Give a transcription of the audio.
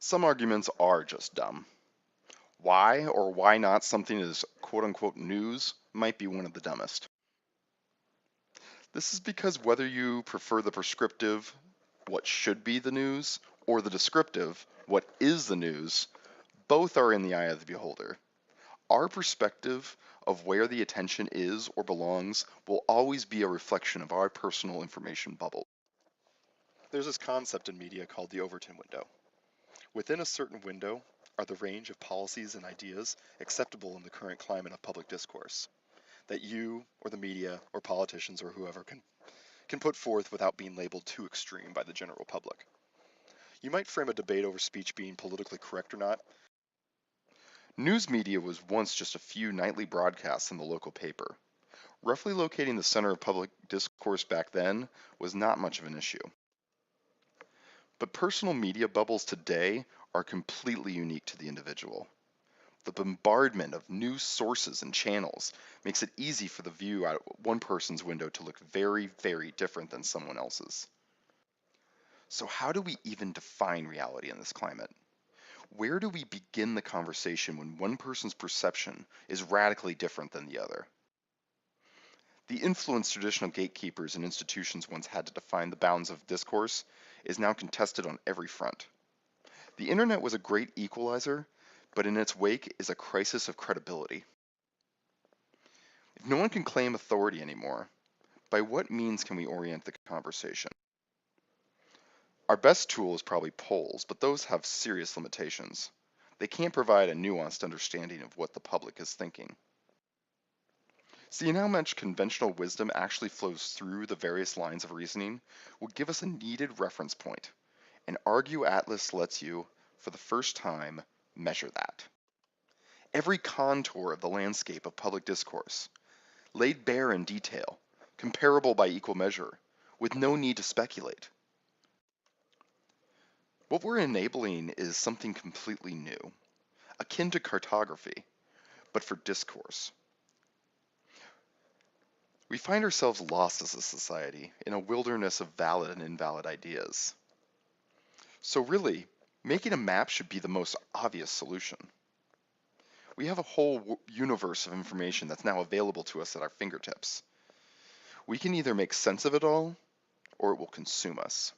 Some arguments are just dumb. Why or why not something is quote unquote news might be one of the dumbest. This is because whether you prefer the prescriptive, what should be the news, or the descriptive, what is the news, both are in the eye of the beholder. Our perspective of where the attention is or belongs will always be a reflection of our personal information bubble. There's this concept in media called the Overton window. Within a certain window are the range of policies and ideas acceptable in the current climate of public discourse that you or the media or politicians or whoever can put forth without being labeled too extreme by the general public. You might frame a debate over speech being politically correct or not. News media was once just a few nightly broadcasts in the local paper. Roughly locating the center of public discourse back then was not much of an issue. But personal media bubbles today are completely unique to the individual. The bombardment of news sources and channels makes it easy for the view out one person's window to look very, very different than someone else's. So how do we even define reality in this climate? Where do we begin the conversation when one person's perception is radically different than the other? The influence traditional gatekeepers and institutions once had to define the bounds of discourse is now contested on every front. The internet was a great equalizer, but in its wake is a crisis of credibility. If no one can claim authority anymore, by what means can we orient the conversation? Our best tool is probably polls, but those have serious limitations. They can't provide a nuanced understanding of what the public is thinking. Seeing how much conventional wisdom actually flows through the various lines of reasoning would give us a needed reference point, and ArguAtlas lets you, for the first time, measure that. Every contour of the landscape of public discourse, laid bare in detail, comparable by equal measure, with no need to speculate. What we're enabling is something completely new, akin to cartography, but for discourse. We find ourselves lost as a society in a wilderness of valid and invalid ideas. So really, making a map should be the most obvious solution. We have a whole universe of information that's now available to us at our fingertips. We can either make sense of it all, or it will consume us.